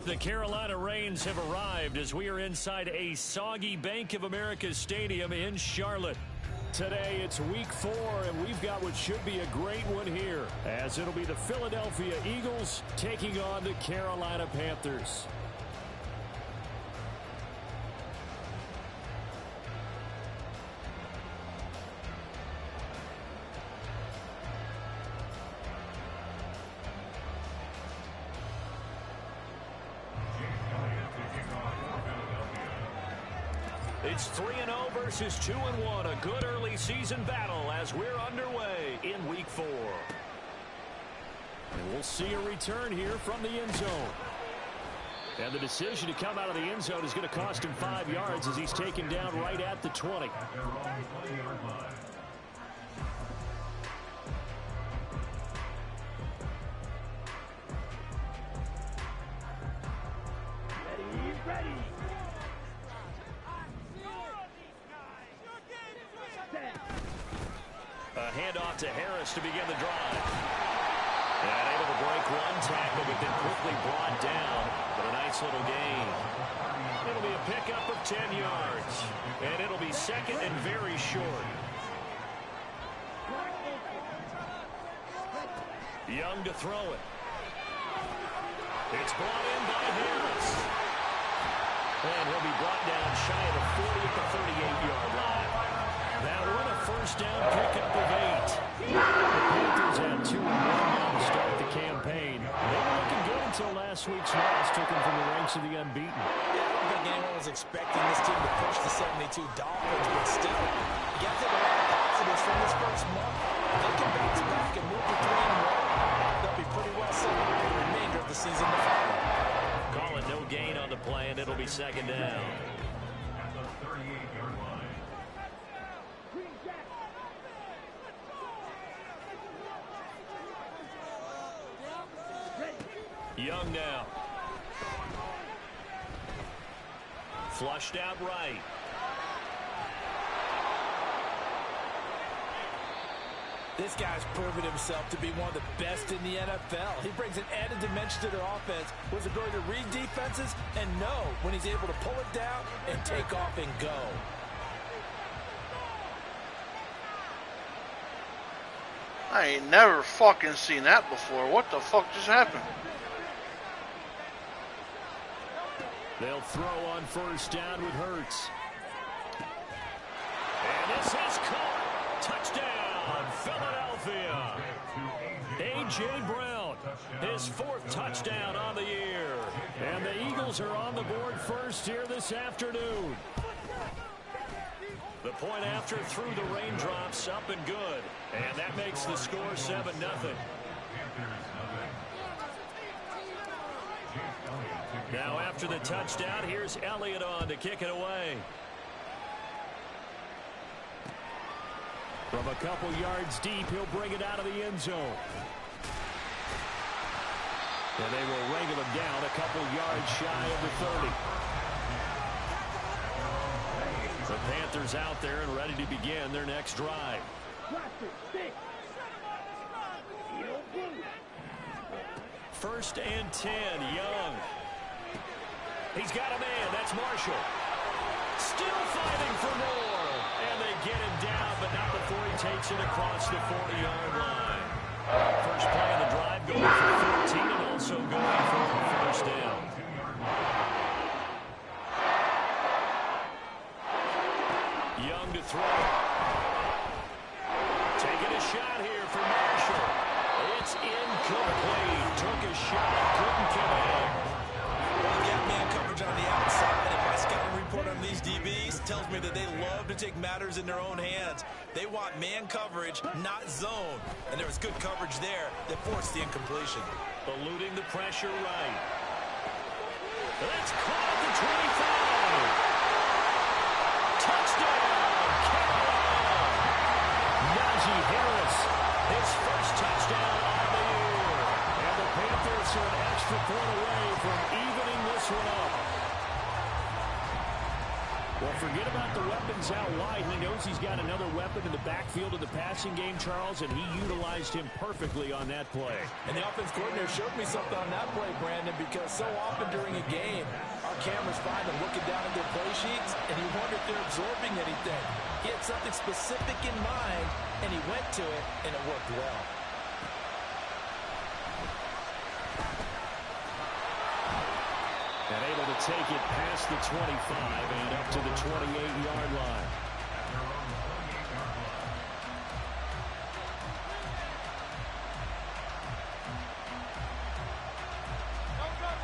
The Carolina Rains have arrived as we are inside a soggy Bank of America Stadium in Charlotte. Today it's week 4, and we've got what should be a great one here, as it'll be the Philadelphia Eagles taking on the Carolina Panthers. It's 3-0 versus 2-1. A good early season battle as we're underway in week 4. And we'll see a return here from the end zone. And the decision to come out of the end zone is going to cost him 5 yards as he's taken down right at the 20. Ready. A handoff to Harris to begin the drive. And able to break one tackle, but then quickly brought down. But a nice little gain. It'll be a pickup of 10 yards. And it'll be second and very short. Young to throw it. It's brought in by Harris. And he'll be brought down shy of the 40 at the 38-yard line. That win a first down pickup of 8. The Panthers have 2-1 now to start the campaign. They were looking good until last week's loss took them from the ranks of the unbeaten. Yeah, I don't think anyone was expecting this team to push the 72 Dolphins, but still, you got to take a lot of positives from this first month. If they can bounce back and move to 3-1, they'll be pretty well set up for the remainder of the season to follow. Call it no gain on the play, and it'll be second down. Young now. Flushed out right. This guy's proven himself to be one of the best in the NFL. He brings an added dimension to their offense with his ability to read defenses and know when he's able to pull it down and take off and go. I ain't never fucking seen that before. What the fuck just happened? They'll throw on first down with Hurts. And this is caught. Touchdown, Philadelphia. A.J. Brown, his 4th touchdown on the year. And the Eagles are on the board first here this afternoon. The point after through the raindrops, up and good. And that makes the score 7-0. Now after the touchdown, here's Elliott on to kick it away. From a couple yards deep, he'll bring it out of the end zone. And they will wrangle him down a couple yards shy of the 30. The Panthers out there and ready to begin their next drive. First and 10, Young. He's got a man. That's Marshall. Still fighting for more. And they get him down, but not before he takes it across the 40-yard line. First play of the drive going for 14 and also going for a first down. Young to throw. Taking a shot here for Marshall. It's incomplete. Took a shot, couldn't connect. Well, you got man coverage on the outside, and my scouting report on these DBs tells me that they love to take matters in their own hands. They want man coverage, not zone. And there was good coverage there that forced the incompletion. Eluding the pressure right. That's caught at the 25. Touchdown, Carolina. Najee Harris, his first touchdown of the year. And the Panthers are an extra point away from evening this one up. Well, forget about the weapons out wide. He knows he's got another weapon in the backfield of the passing game, Charles, and he utilized him perfectly on that play. And the offense coordinator showed me something on that play, Brandon, because so often during a game, our cameras find them looking down at their play sheets, and you wonder if they're absorbing anything. He had something specific in mind, and he went to it, and it worked well. And able to take it past the 25 and up to the 28-yard line.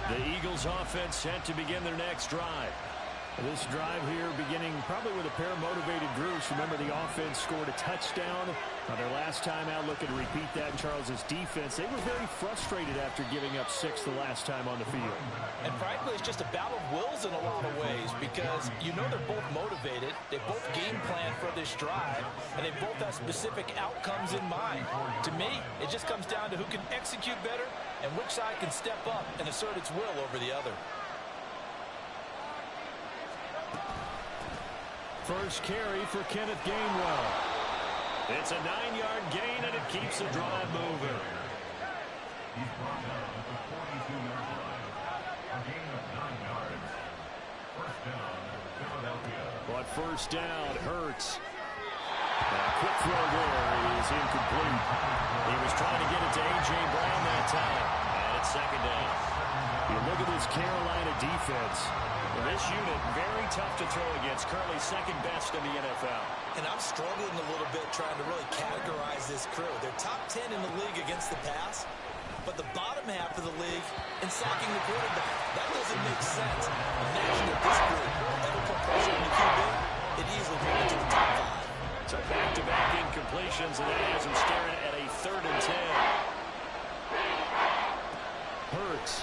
The Eagles offense set to begin their next drive. This drive here beginning probably with a pair of motivated groups. Remember, the offense scored a touchdown on their last time out. Looking to repeat that in Charles's defense. They were very frustrated after giving up 6 the last time on the field. And frankly, it's just a battle of wills in a lot of ways because you know they're both motivated. They both game plan for this drive, and they both have specific outcomes in mind. To me, it just comes down to who can execute better and which side can step up and assert its will over the other. First carry for Kenneth Gainwell. It's a 9-yard gain, and it keeps the drive moving. But first down, Hurts. Quick throw there is incomplete. He was trying to get it to A.J. Brown that time, and it's second down. You look at this Carolina defense. This unit, very tough to throw against. Currently second best in the NFL. And I'm struggling a little bit trying to really categorize this crew. They're top 10 in the league against the pass, but the bottom half of the league in sacking the quarterback. That doesn't make sense. Imagine that this group ever put pressure on the QB, it easily move into the top 5. So back-to-back incompletions, and that has him staring at a 3rd and 10. Hurts.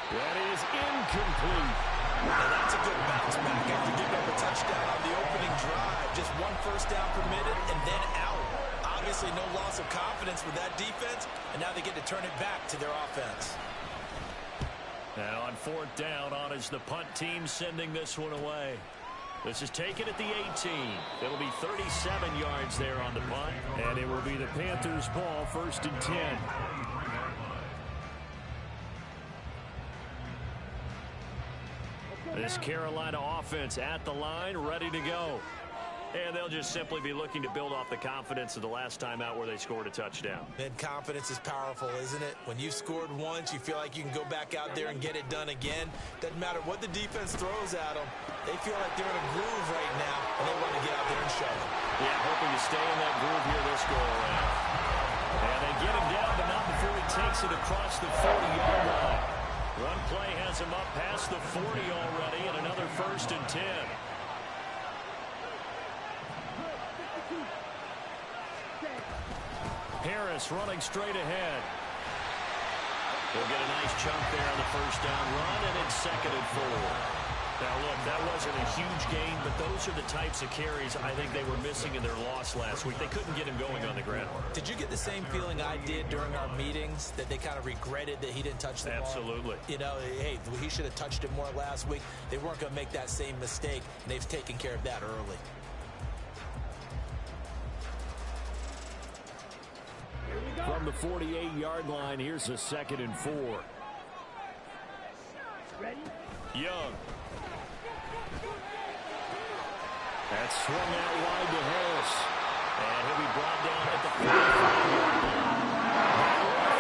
That is incomplete. And that's a good bounce back after giving up a touchdown on the opening drive. Just 1 first down permitted and then out. Obviously no loss of confidence with that defense, and now they get to turn it back to their offense. Now on 4th down, on is the punt team sending this one away. This is taken at the 18. It'll be 37 yards there on the punt, and it will be the Panthers' ball, 1st and 10. This Carolina offense at the line, ready to go. And they'll just simply be looking to build off the confidence of the last time out where they scored a touchdown. And confidence is powerful, isn't it? When you've scored once, you feel like you can go back out there and get it done again. Doesn't matter what the defense throws at them. They feel like they're in a groove right now, and they want to get out there and show it. Yeah, hoping to stay in that groove here this go-around. And they get him down, but not before he takes it across the 40-yard line. Run play has him up past the 40 already, and another 1st and 10. Harris running straight ahead. He'll get a nice chunk there on the first down run, and it's 2nd and 4. Now, look, that wasn't a huge gain, but those are the types of carries I think they were missing in their loss last week. They couldn't get him going on the ground. Did you get the same feeling I did during our meetings, that they kind of regretted that he didn't touch the ball? Absolutely. You know, hey, he should have touched it more last week. They weren't going to make that same mistake, and they've taken care of that early. From the 48-yard line, here's a 2nd and 4. Ready? Young. That's swung out wide to Harris. And he'll be brought down at the 45-yard line.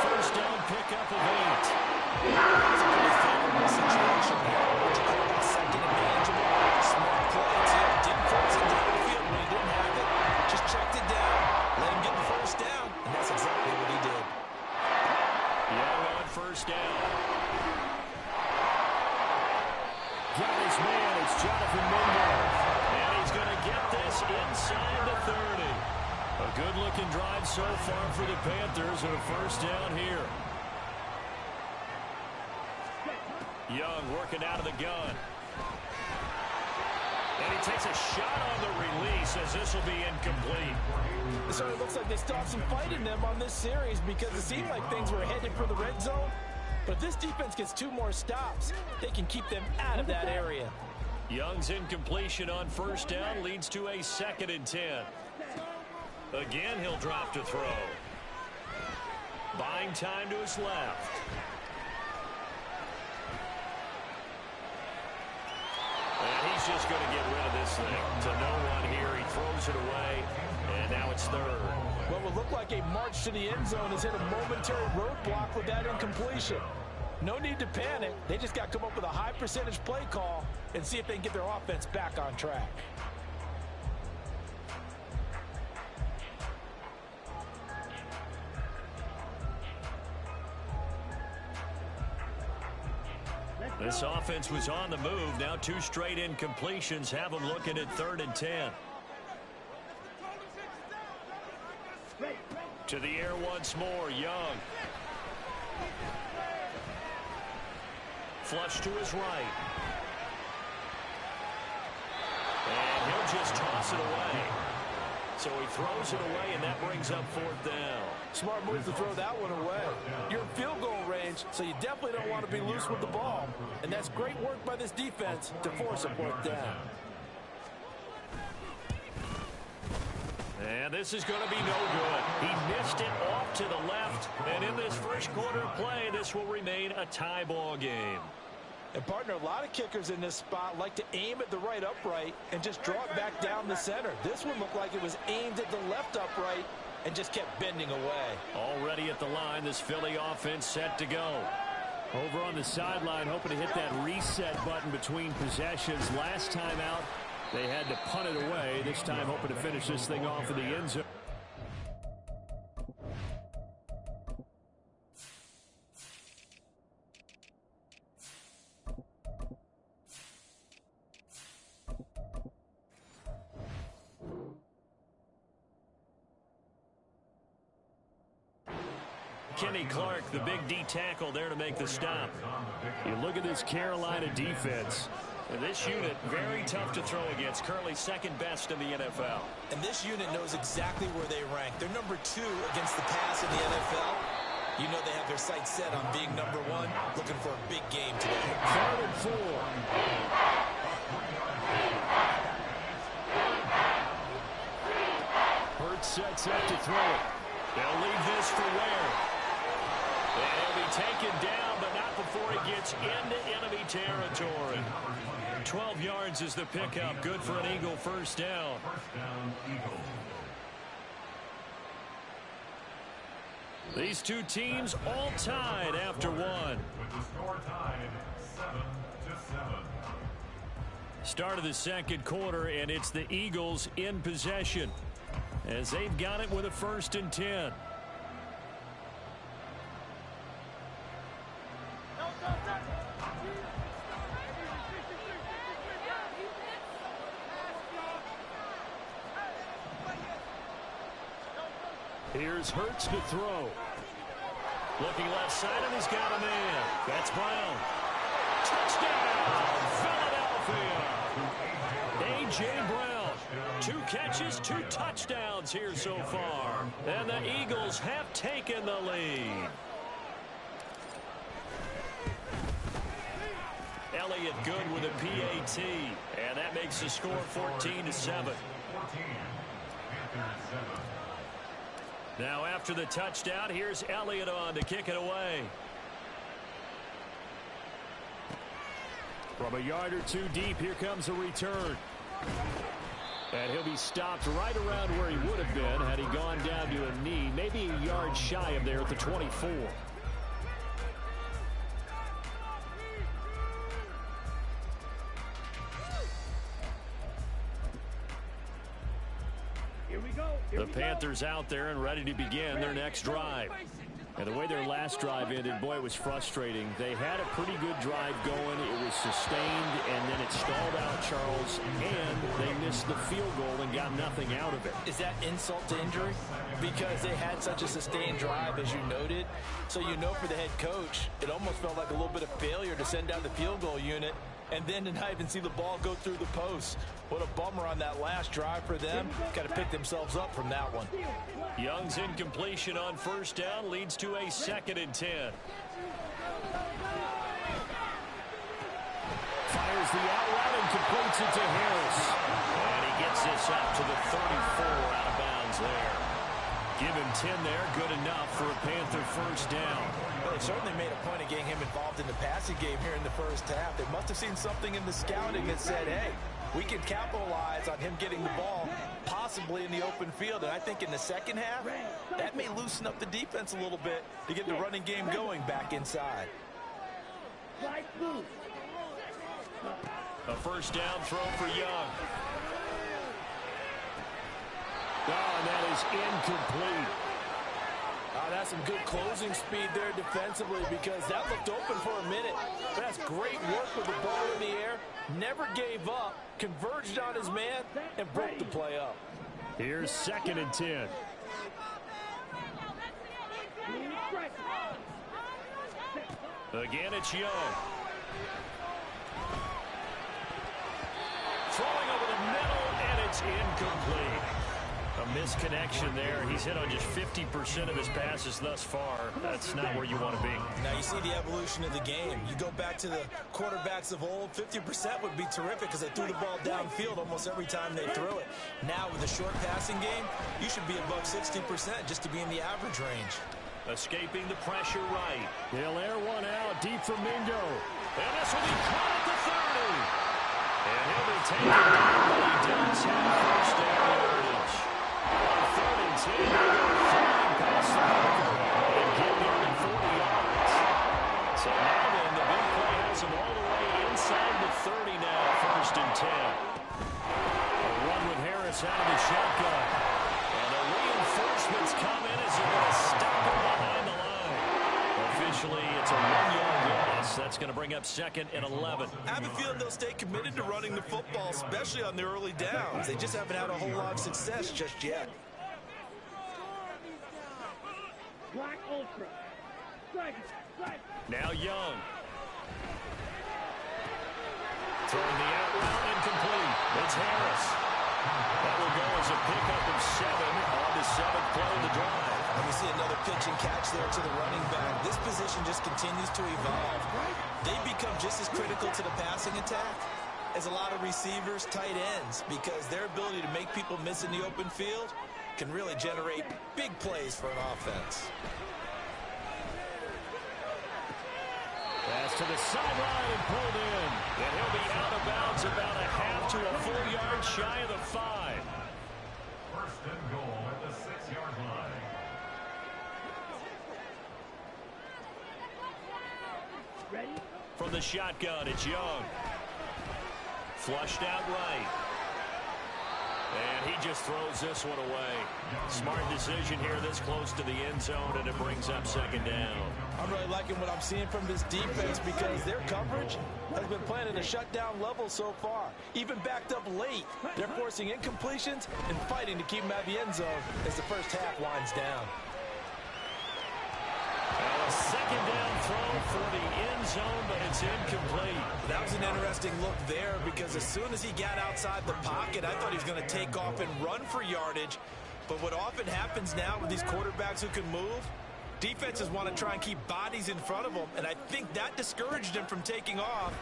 First down pickup of 8. It's a pretty favorable situation here. What you call a second and manageable. Smart play, too. Didn't force it down the field when he didn't have it. Just checked it down. Let him get the first down. And that's exactly what he did. Young on first down. Got his man. It's Jonathan Mingo. And he's going to get this inside the 30. A good-looking drive so far for the Panthers and a first down here. Young working out of the gun. And he takes a shot on the release as this will be incomplete. It certainly looks like they stopped some fight in them on this series because it seemed like things were headed for the red zone. But if this defense gets 2 more stops, they can keep them out of that area. Young's incompletion on first down leads to a 2nd and 10. Again, he'll drop to throw. Buying time to his left. And he's just going to get rid of this thing. To no one here. He throws it away, and now it's 3rd. What would look like a march to the end zone has hit a momentary roadblock with that incompletion. No need to panic. They just got to come up with a high percentage play call and see if they can get their offense back on track. This offense was on the move. Now 2 straight incompletions have them looking at 3rd and 10. To the air once more, Young. Flush to his right. And he'll just toss it away. So he throws it away, and that brings up 4th down. Smart move to throw that one away. You're in field goal range, so you definitely don't want to be loose with the ball. And that's great work by this defense to force a 4th down. And this is going to be no good. He missed it off to the left. And in this first quarter of play, this will remain a tie ball game. And, partner, a lot of kickers in this spot like to aim at the right upright and just draw it back down the center. This one looked like it was aimed at the left upright and just kept bending away. Already at the line, this Philly offense set to go. Over on the sideline, hoping to hit that reset button between possessions. Last time out, they had to punt it away. This time, hoping to finish this thing off in the end zone. Kenny Clark, the big D tackle there to make the stop. You look at this Carolina defense. And this unit, very tough to throw against. Currently 2nd best in the NFL. And this unit knows exactly where they rank. They're number 2 against the pass in the NFL. You know they have their sights set on being number 1, looking for a big game today. 3rd and 4. Hurts sets up to throw it. They'll leave this for Ware. And he'll be taken down, but not before he gets into enemy territory. 12 yards is the pickup. Good for an Eagle first down. These two teams all tied after one. Start of the second quarter, and it's the Eagles in possession as they've got it with a 1st and 10. Here's Hurts to throw. Looking left side, and he's got a man. That's Brown. Touchdown, Philadelphia. A.J. Brown. 2 catches, 2 touchdowns here so far. And the Eagles have taken the lead. Elliott good with a PAT. And that makes the score 14-7. Now after the touchdown, here's Elliott on to kick it away. From a yard or 2 deep, here comes a return. And he'll be stopped right around where he would have been had he gone down to a knee, maybe a yard shy of there at the 24. The Panthers out there and ready to begin their next drive. And the way their last drive ended, boy, it was frustrating. They had a pretty good drive going. It was sustained, and then it stalled out, Charles, and they missed the field goal and got nothing out of it. Is that insult to injury? Because they had such a sustained drive, as you noted. So you know for the head coach, it almost felt like a little bit of failure to send down the field goal unit and then to not even see the ball go through the post. What a bummer on that last drive for them. Got to pick themselves up from that one. Young's incompletion on first down leads to a 2nd and 10. Fires the out route and completes it to Harris. And he gets this up to the 34 out of bounds there. Give him 10 there, good enough for a Panther first down. Well, they certainly made a point of getting him involved in the passing game here in the first half. They must have seen something in the scouting that said, hey, we can capitalize on him getting the ball, possibly in the open field. And I think in the second half, that may loosen up the defense a little bit to get the running game going back inside. A first down throw for Young. Oh, and that is incomplete. That's some good closing speed there defensively because that looked open for a minute. That's great work with the ball in the air. Never gave up, converged on his man, and broke the play up. Here's 2nd and 10. Again, it's Young. Throwing over the middle, and it's incomplete. A misconnection there. He's hit on just 50% of his passes thus far. That's not where you want to be. Now you see the evolution of the game. You go back to the quarterbacks of old, 50% would be terrific because they threw the ball downfield almost every time they threw it. Now with the short passing game, you should be above 60% just to be in the average range. Escaping the pressure right. They'll air one out deep for Mingo. And this will be caught at the 30. And he'll be taken down, but he does have first down yardage. On 3rd and 10, they go flying past the marker and get nearly 40 yards. So now then, the big play has him all the way inside the 30 now, 1st and 10. A run with Harris out of the shotgun. And the reinforcements come in as they're going to stop him behind the line. Officially, it's a 1-yard loss. That's going to bring up 2nd and 11. I have a feeling they'll stay committed to running the football, especially on the early downs. They just haven't had a whole lot of success just yet. Now Young. Throwing the out route incomplete. It's Harris. That will go as a pickup of 7 on the 7th play of the drive. And we see another pitch and catch there to the running back. This position just continues to evolve. They become just as critical to the passing attack as a lot of receivers, tight ends, because their ability to make people miss in the open field can really generate big plays for an offense. Pass to the sideline and pulled in. And he'll be out of bounds about a half to a full yard shy of the 5. 1st and goal at the 6-yard line. Ready? From the shotgun, it's Young. Flushed out right. And he just throws this one away. Smart decision here this close to the end zone, and it brings up 2nd down. I'm really liking what I'm seeing from this defense because their coverage has been playing at a shutdown level so far. Even backed up late, they're forcing incompletions and fighting to keep them out of the end zone as the first half winds down. And a 2nd down throw for the end zone, but it's incomplete. That was an interesting look there because as soon as he got outside the pocket, I thought he was going to take off and run for yardage. But what often happens now with these quarterbacks who can move, defenses want to try and keep bodies in front of them, and I think that discouraged him from taking off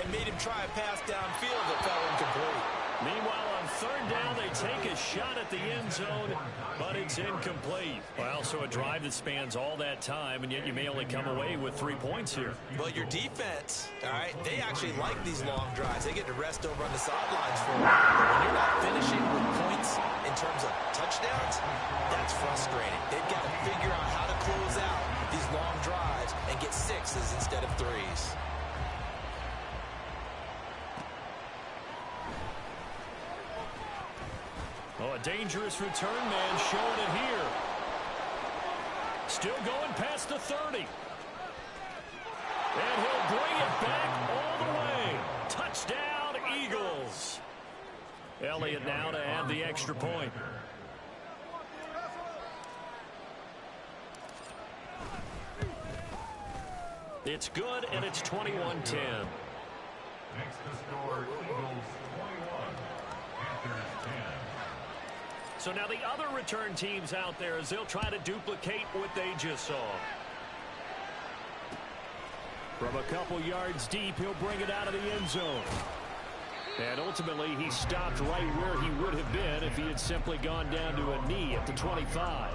and made him try a pass downfield that fell incomplete. Meanwhile, on 3rd down, they take a shot at the end zone, but it's incomplete. Well, so a drive that spans all that time, and yet you may only come away with 3 points here. Well, your defense, all right, they actually like these long drives. They get to rest over on the sidelines for a while. But when you're not finishing with points in terms of touchdowns, that's frustrating. They've got to figure out how to close out these long drives and get 6s instead of 3s. Oh, a dangerous return man showing it here. Still going past the 30. And he'll bring it back all the way. Touchdown, Eagles. Elliott now to add the extra point. It's good, and it's 21-10. Next to score, Eagles 21, Panthers 10. So now the other return teams out there as they'll try to duplicate what they just saw. From a couple yards deep, he'll bring it out of the end zone. And ultimately, he stopped right where he would have been if he had simply gone down to a knee at the 25.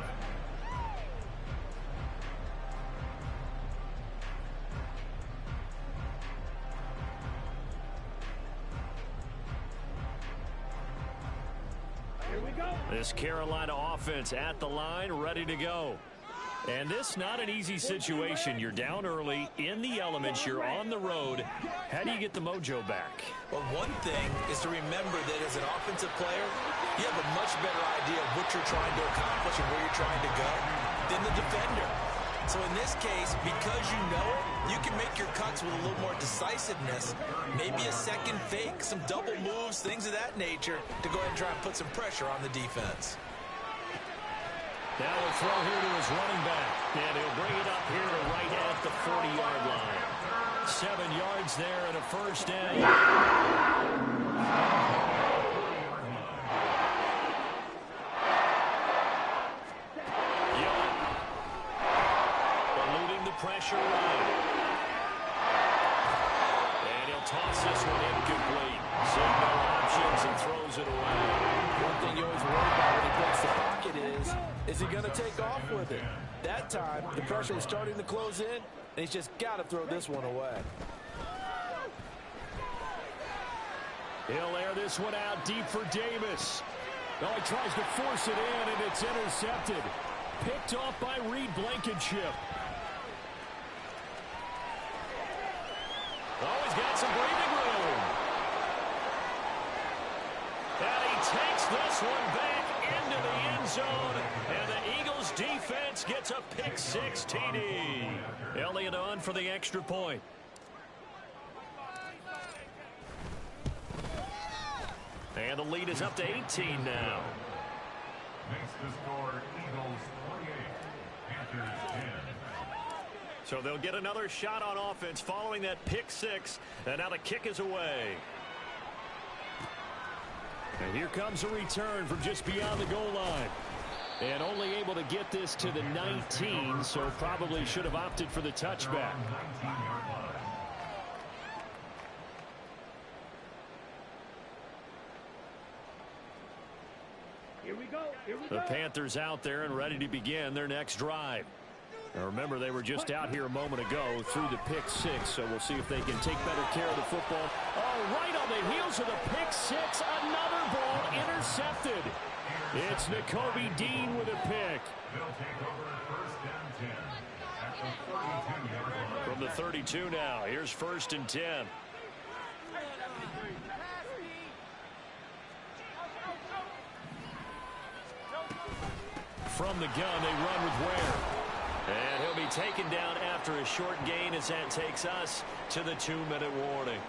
This Carolina offense at the line, ready to go. And this not an easy situation. You're down early, in the elements, you're on the road. How do you get the mojo back? Well, one thing is to remember that as an offensive player, you have a much better idea of what you're trying to accomplish and where you're trying to go than the defender. So in this case, because you know it, you can make your cuts with a little more decisiveness. Maybe a second fake, some double moves, things of that nature to go ahead and try and put some pressure on the defense. Now we'll throw here to his running back. And he'll bring it up here to right at the 40-yard line. 7 yards there and a first down. Pressure run. And he'll toss this one incomplete. Seeing no options and throws it away. One thing you always worry about when he breaks the pocket is he going to take off with it? That time, the pressure was starting to close in, and he's just got to throw this one away. He'll air this one out deep for Davis. Well, he tries to force it in, and it's intercepted. Picked off by Reed Blankenship. Oh, he's got some breathing room. And he takes this one back into the end zone. And the Eagles defense gets a pick-6 TD. Elliott on for the extra point. And the lead is up to 18 now. Makes the score Eagles 48, Panthers 10. So they'll get another shot on offense following that pick-6. And now the kick is away. And here comes a return from just beyond the goal line. And only able to get this to the 19, so probably should have opted for the touchback. The Panthers out there and ready to begin their next drive. Now remember, they were just out here a moment ago through the pick-6, so we'll see if they can take better care of the football. Oh, right on the heels of the pick-6, another ball intercepted. It's Nakobe Dean with a pick. They'll take over first and 10 at the 32-yard line. From the 32 now, here's first and 10. From the gun, they run with Ware. And he'll be taken down after a short gain as that takes us to the 2-minute warning.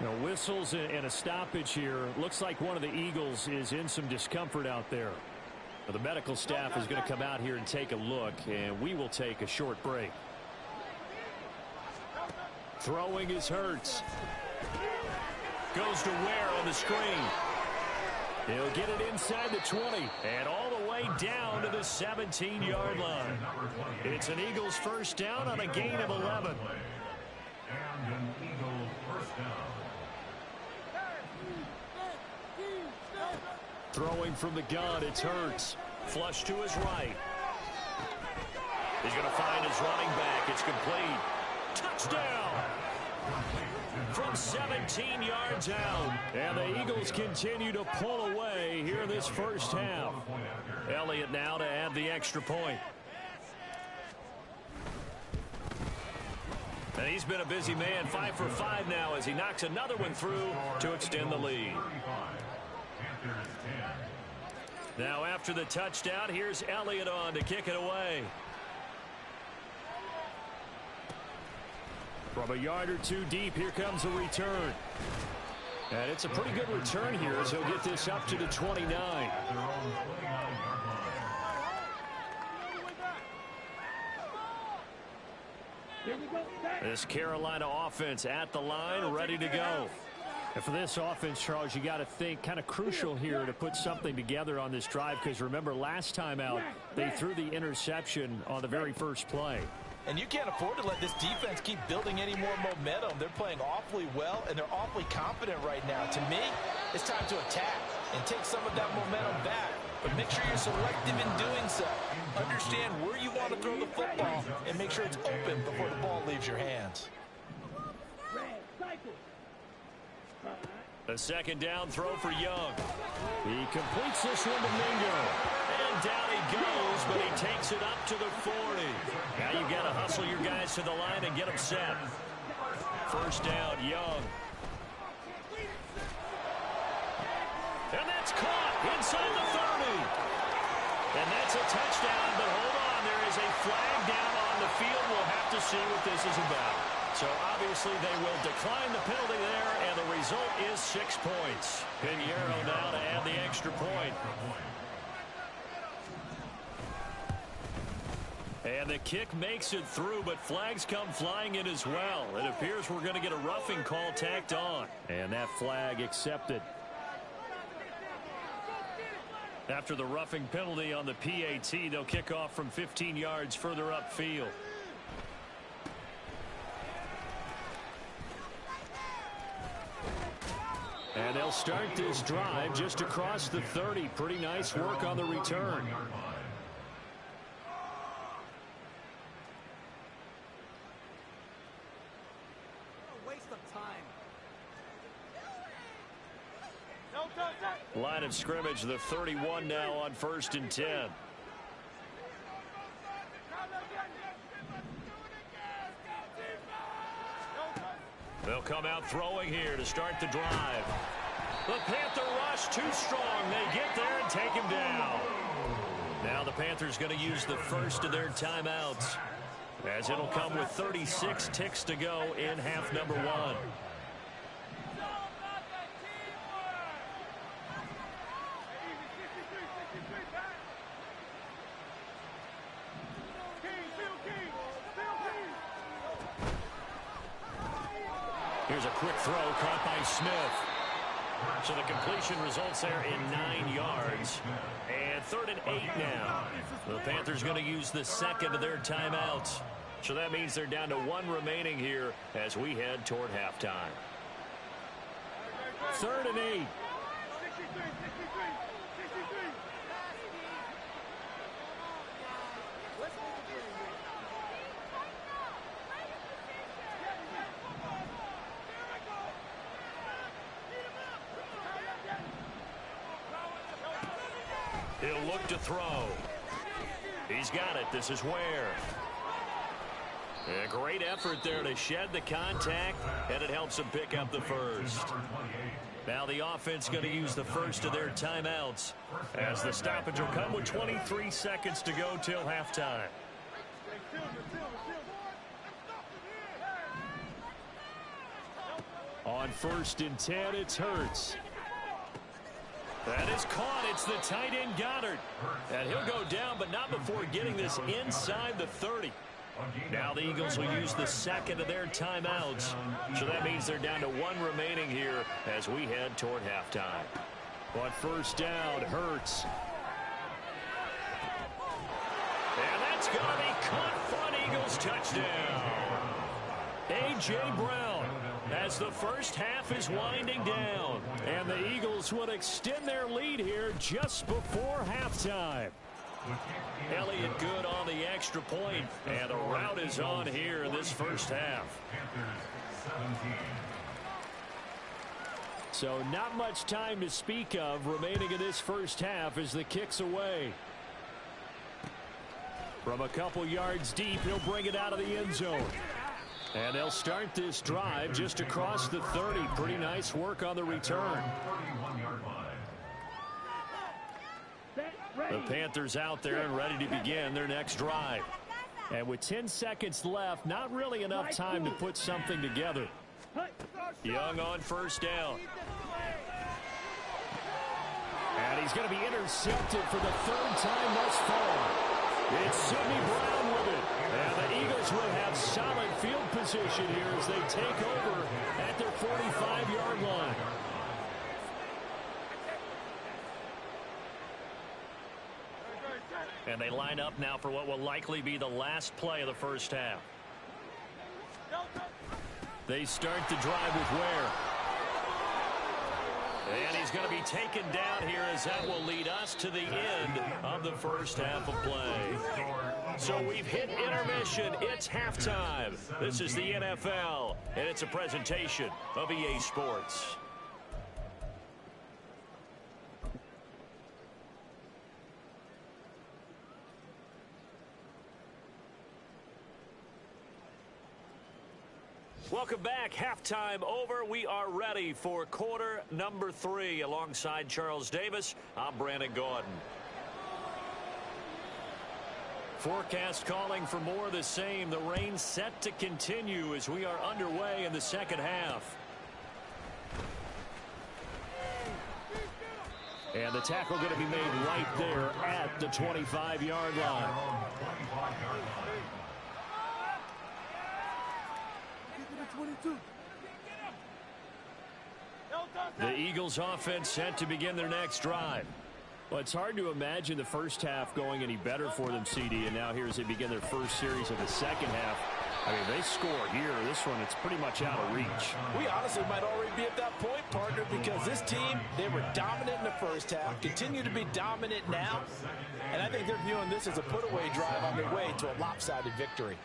Now, whistles and a stoppage here. Looks like one of the Eagles is in some discomfort out there. Now, the medical staff is going to come out here and take a look, and we will take a short break. Throwing is Hurts. Goes to Ware on the screen. He'll get it inside the 20 and all the way down to the 17-yard line. It's an Eagles first down on a gain of 11. And an Eagles first down. Throwing from the gun, it's Hurts. Flush to his right. He's going to find his running back. It's complete. Touchdown! From 17 yards out. And the Eagles continue to pull away here in this first half. Elliott now to add the extra point. And he's been a busy man, 5 for 5 now as he knocks another one through to extend the lead. Now after the touchdown, here's Elliott on to kick it away. From a yard or two deep, here comes a return. And it's a pretty good return here as he'll get this up to the 29. This Carolina offense at the line, ready to go. And for this offense, Charles, you got to think kind of crucial here to put something together on this drive, because remember last time out, they threw the interception on the very first play. And you can't afford to let this defense keep building any more momentum. They're playing awfully well, and they're awfully confident right now. To me, it's time to attack and take some of that momentum back. But make sure you're selective in doing so. Understand where you want to throw the football and make sure it's open before the ball leaves your hands. A second down throw for Young. He completes this one to Mingo. And down he goes, but he takes it up to the 40. Now you've got to hustle your guys to the line and get them set. First down, Young. And that's caught inside the 30. And that's a touchdown, but hold on. There is a flag down on the field. We'll have to see what this is about. So obviously they will decline the penalty there, and the result is 6 points. Pinheiro now to add the extra point. And the kick makes it through, but flags come flying in as well. It appears we're going to get a roughing call tacked on. And that flag accepted. After the roughing penalty on the PAT, they'll kick off from 15 yards further upfield. And they'll start this drive just across the 30. Pretty nice work on the return. Line of scrimmage, the 31 now on 1st and 10. They'll come out throwing here to start the drive. The Panther rush too strong. They get there and take him down. Now the Panthers going to use the first of their timeouts, as it'll come with 36 ticks to go in half number 1. Here's a quick throw caught by Smith. So the completion results there in 9 yards. And 3rd and 8 now. The Panthers going to use the second of their timeouts. So that means they're down to 1 remaining here as we head toward halftime. 3rd and 8. He'll look to throw. He's got it. This is Ware. A great effort there to shed the contact, and it helps him pick up the first. Now the offense going to use the first of their timeouts, as the stoppage will come with 23 seconds to go till halftime. On 1st and 10, it's Hurts. That is caught. It's the tight end Goddard. And he'll go down, but not before getting this inside the 30. Now the Eagles will use the second of their timeouts. So that means they're down to 1 remaining here as we head toward halftime. On 1st down, Hurts. And that's going to be caught for an Eagles touchdown. A.J. Brown, as the first half is winding down, and the Eagles would extend their lead here just before halftime. Elliott good on the extra point, and the route is on here in this first half. So not much time to speak of remaining in this first half as the kick's away. From a couple yards deep, he'll bring it out of the end zone. And they'll start this drive just across the 30. Pretty nice work on the return. The Panthers out there and ready to begin their next drive. And with 10 seconds left, not really enough time to put something together. Young on 1st down. And he's going to be intercepted for the 3rd time thus far. It's Sidney Brown with it. And the Eagles will have solid field position here as they take over at their 45-yard line. And they line up now for what will likely be the last play of the first half. They start the drive with Ware. And he's going to be taken down here as that will lead us to the end of the first half of play. So we've hit intermission. It's halftime. This is the NFL, and it's a presentation of EA Sports. Welcome back. Halftime over. We are ready for quarter number 3. Alongside Charles Davis, I'm Brandon Gaudin. Forecast calling for more of the same. The rain set to continue as we are underway in the second half. And the tackle going to be made right there at the 25-yard line. The Eagles offense set to begin their next drive. Well, it's hard to imagine the first half going any better for them, CD, and now here as they begin their first series of the second half. I mean, they score here. This one, it's pretty much out of reach. We honestly might already be at that point, partner, because this team, they were dominant in the first half, continue to be dominant now, and I think they're viewing this as a put-away drive on their way to a lopsided victory.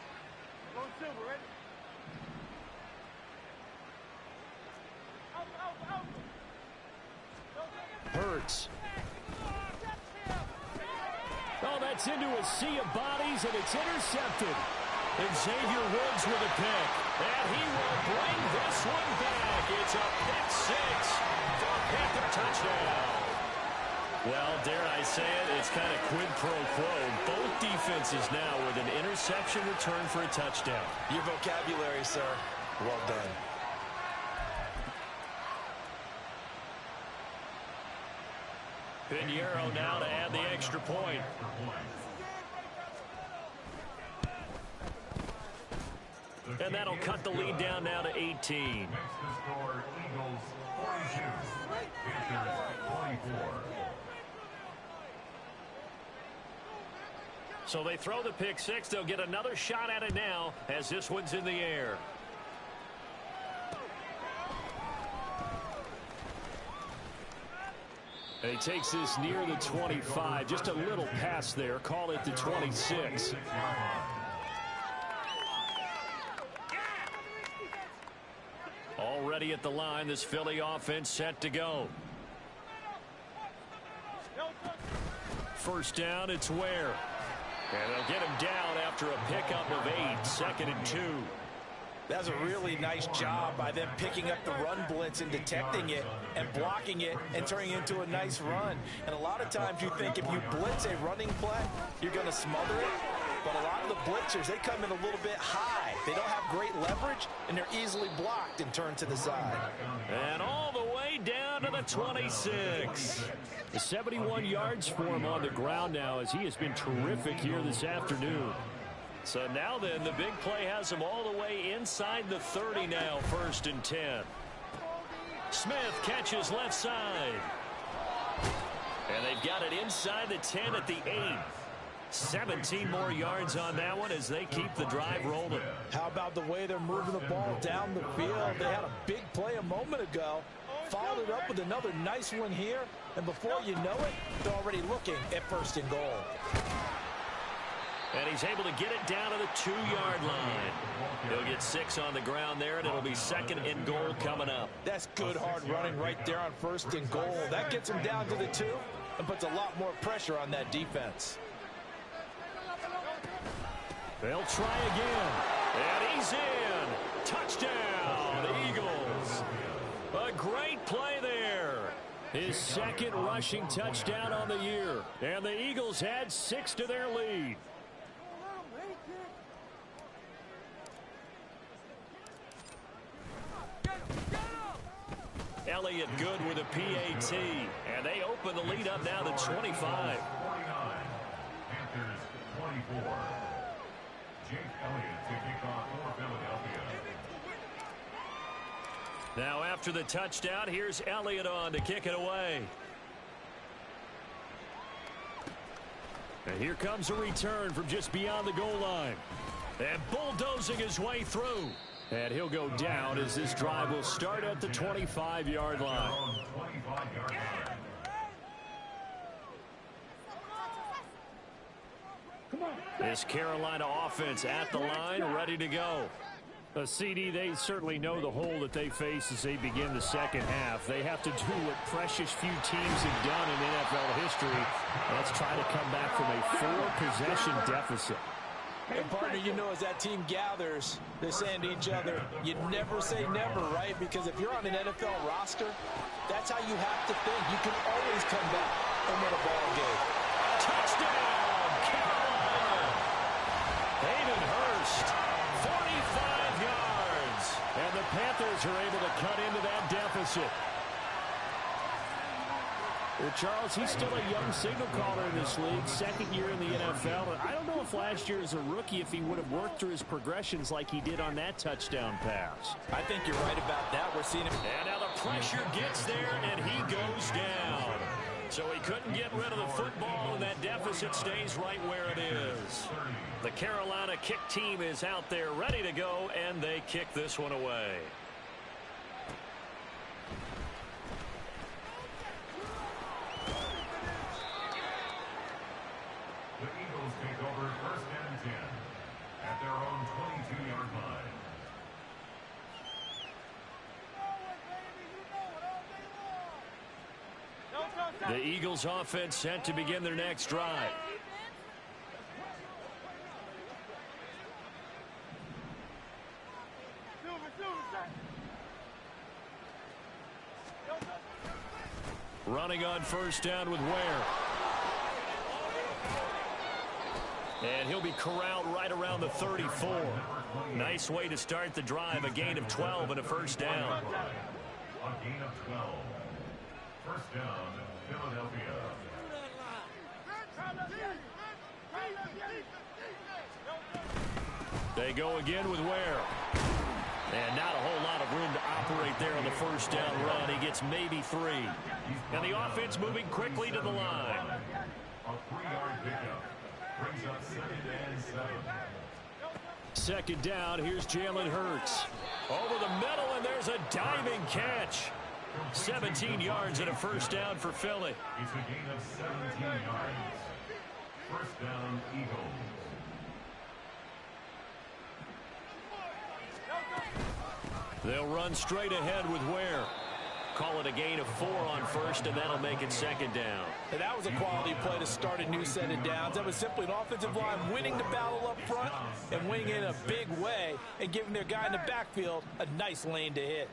Hurts. Oh, that's into a sea of bodies, and it's intercepted. And Xavier Woods with a pick. And he will bring this one back. It's a pick 6 for a Panther touchdown. Well, dare I say it, it's kind of quid pro quo. Both defenses now with an interception return for a touchdown. Your vocabulary, sir. Well done. Pinheiro now to add the extra point. And that'll cut the lead down now to 18. Next to score, Eagles 42, Panthers 24. So they throw the pick 6. They'll get another shot at it now as this one's in the air. And he takes this near the 25. Just a little pass there. Call it the 26. Already at the line, this Philly offense set to go. First down, it's Ware. And they'll get him down after a pickup of 8. 2nd and 2. That's a really nice job by them picking up the run blitz and detecting it and blocking it and turning it into a nice run. And a lot of times you think if you blitz a running play, you're going to smother it. But a lot of the blitzers, they come in a little bit high. They don't have great leverage, and they're easily blocked and turned to the side. And all the way down to the 26. 71 yards for him on the ground now as he has been terrific here this afternoon. So now then, the big play has him all the way inside the 30 now, 1st and 10. Smith catches left side. And they've got it inside the 10 at the 8. 17 more yards on that one as they keep the drive rolling. How about the way they're moving the ball down the field? They had a big play a moment ago, followed it up with another nice one here, and before you know it, they're already looking at 1st and goal. And he's able to get it down to the 2-yard line. He'll get 6 on the ground there, and it'll be 2nd and goal coming up. That's good hard running right there on 1st and goal. That gets him down to the 2 and puts a lot more pressure on that defense. They'll try again. And he's in. Touchdown, Eagles. A great play there. His 2nd rushing touchdown on the year. And the Eagles add 6 to their lead. Elliott good with a PAT. And they open the lead up now to 25. 49. Panthers 24. Jake Elliott to kick off for Philadelphia. Now after the touchdown, here's Elliott on to kick it away. And here comes a return from just beyond the goal line. And bulldozing his way through. And he'll go down as this drive will start at the 25-yard line. This Carolina offense at the line, ready to go. A CD, they certainly know the hole that they face as they begin the second half. They have to do what precious few teams have done in NFL history. Let's try to come back from a 4-possession deficit. And partner, you know, as that team gathers, they're saying to each other, you never say never, right? Because if you're on an NFL roster, that's how you have to think. You can always come back and win a ball game. Touchdown, Carolina! Hayden Hurst, 45 yards. And the Panthers are able to cut into that deficit. Well, Charles, he's still a young signal caller in this league, second year in the NFL. And I don't know if last year as a rookie, if he would have worked through his progressions like he did on that touchdown pass. I think you're right about that. We're seeing him. And now the pressure gets there, and he goes down. So he couldn't get rid of the football, and that deficit stays right where it is. The Carolina kick team is out there ready to go, and they kick this one away. The Eagles take over 1st and 10 at their own 22-yard line. The Eagles offense set to begin their next drive. Running on 1st down with Ware. And he'll be corralled right around the 34. Nice way to start the drive. A gain of 12 and a 1st down. A gain of 12. 1st down, Philadelphia. They go again with Ware. And not a whole lot of room to operate there on the 1st down run. He gets maybe 3. And the offense moving quickly to the line. A 3-yard pickup. Brings up 2nd and 7. 2nd down, here's Jalen Hurts. Over the middle, and there's a diving catch. 17 yards and a 1st down for Philly. It's a gain of 17 yards. 1st down, Eagles. They'll run straight ahead with Ware. Call it a gain of 4 on 1st, and that'll make it 2nd down. And that was a quality play to start a new set of downs. That was simply an offensive line winning the battle up front and winning in a big way and giving their guy in the backfield a nice lane to hit.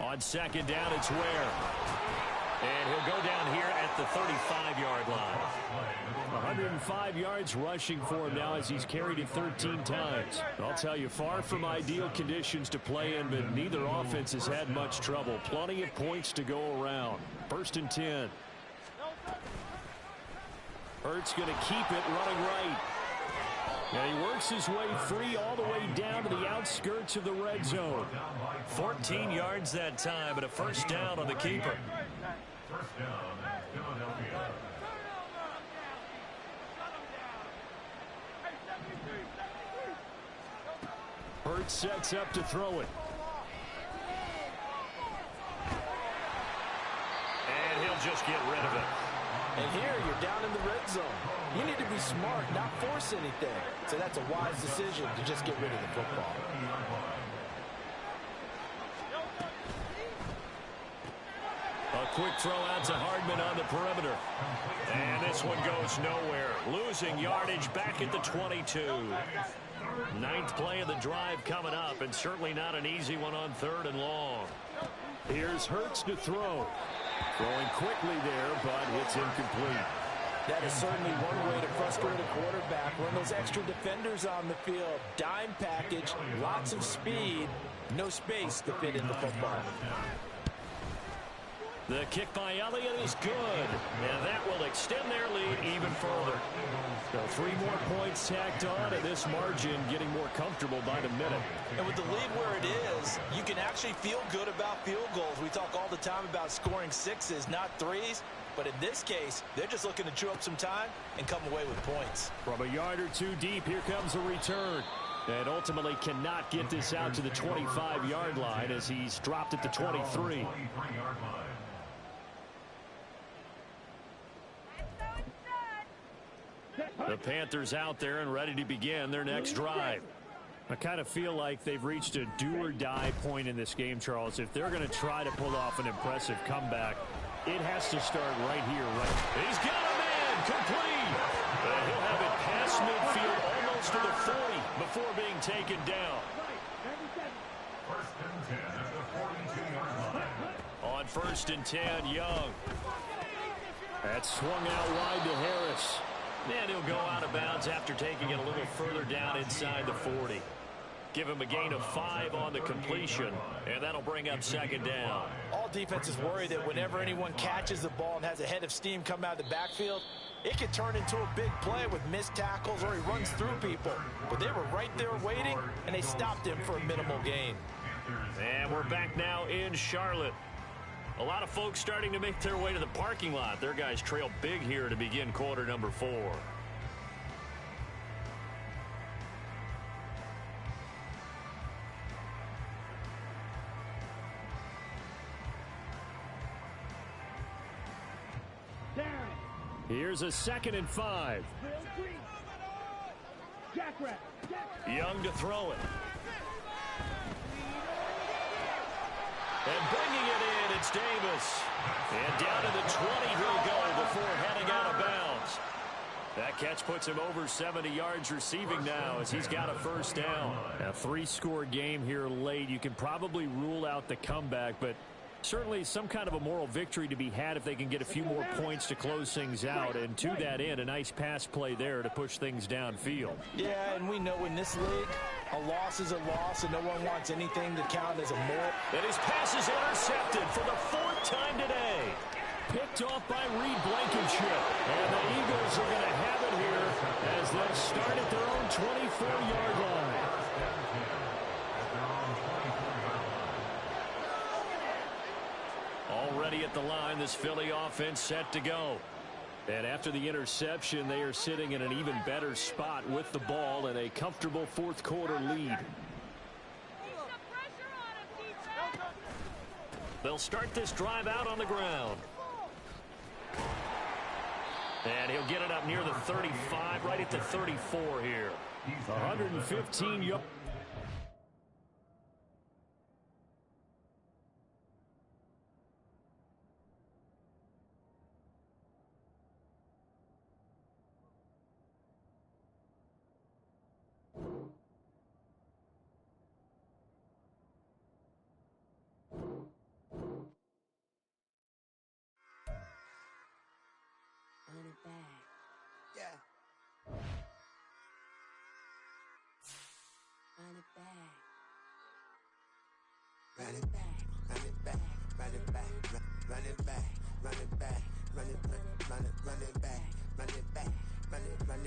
On 2nd down, it's Ware. And he'll go down here at the 35-yard line. 105 yards rushing for him now as he's carried it 13 times. I'll tell you, far from ideal conditions to play in, but neither offense has had much trouble. Plenty of points to go around. 1st and 10. Hurts going to keep it running right. And he works his way free all the way down to the outskirts of the red zone. 14 yards that time, but a 1st down on the keeper. 1st down, Philadelphia. Hurts sets up to throw it. And he'll just get rid of it. And here you're down in the red zone. You need to be smart, not force anything. So that's a wise decision to just get rid of the football. A quick throw out to Hardman on the perimeter. And this one goes nowhere. Losing yardage back at the 22. 9th play of the drive coming up, and certainly not an easy one on 3rd and long. Here's Hurts to throw. Throwing quickly there, but it's incomplete. That is certainly one way to frustrate a quarterback. Run those extra defenders on the field. Dime package, lots of speed, no space to fit in the football. The kick by Elliott is good, and that will extend their lead even further. So 3 more points tacked on, and this margin getting more comfortable by the minute. And with the lead where it is, you can actually feel good about field goals. We talk all the time about scoring 6s, not 3s. But in this case, they're just looking to chew up some time and come away with points. From a yard or two deep, here comes a return. And ultimately cannot get this out to the 25-yard line as he's dropped at the 23. The Panthers out there and ready to begin their next drive. I kind of feel like they've reached a do-or-die point in this game, Charles. If they're going to try to pull off an impressive comeback, it has to start right here. Right. He's got a man complete. And he'll have it past midfield almost to the 40 before being taken down. First and 10 at the 42-yard line. On first and 10, Young. That's swung out wide to Harris. And he'll go out of bounds after taking it a little further down inside the 40. Give him a gain of 5 on the completion, and that'll bring up second down. All defenses worry that whenever anyone catches the ball and has a head of steam come out of the backfield, it can turn into a big play with missed tackles or he runs through people. But they were right there waiting, and they stopped him for a minimal gain. And we're back now in Charlotte. A lot of folks starting to make their way to the parking lot. Their guys trail big here to begin quarter number 4. Here's a 2nd and 5. Young to throw it. And bringing it in, it's Davis. And down to the 20 he'll go before heading out of bounds. That catch puts him over 70 yards receiving now as he's got a first down. A 3-score game here late. You can probably rule out the comeback, but certainly some kind of a moral victory to be had if they can get a few more points to close things out. And to that end, a nice pass play there to push things downfield. Yeah, and we know in this league, a loss is a loss, and no one wants anything to count as a moral. And his pass is intercepted for the 4th time today. Picked off by Reed Blankenship. And the Eagles are going to have it here as they'll start at their own 24-yard line. Already at the line, this Philly offense set to go. And after the interception, they are sitting in an even better spot with the ball and a comfortable 4th quarter lead. They'll start this drive out on the ground. And he'll get it up near the 35, right at the 34 here. 115 yards. Run it back, run it back, run it back, run it back, run it back, run it back, run it back, run it back, run it.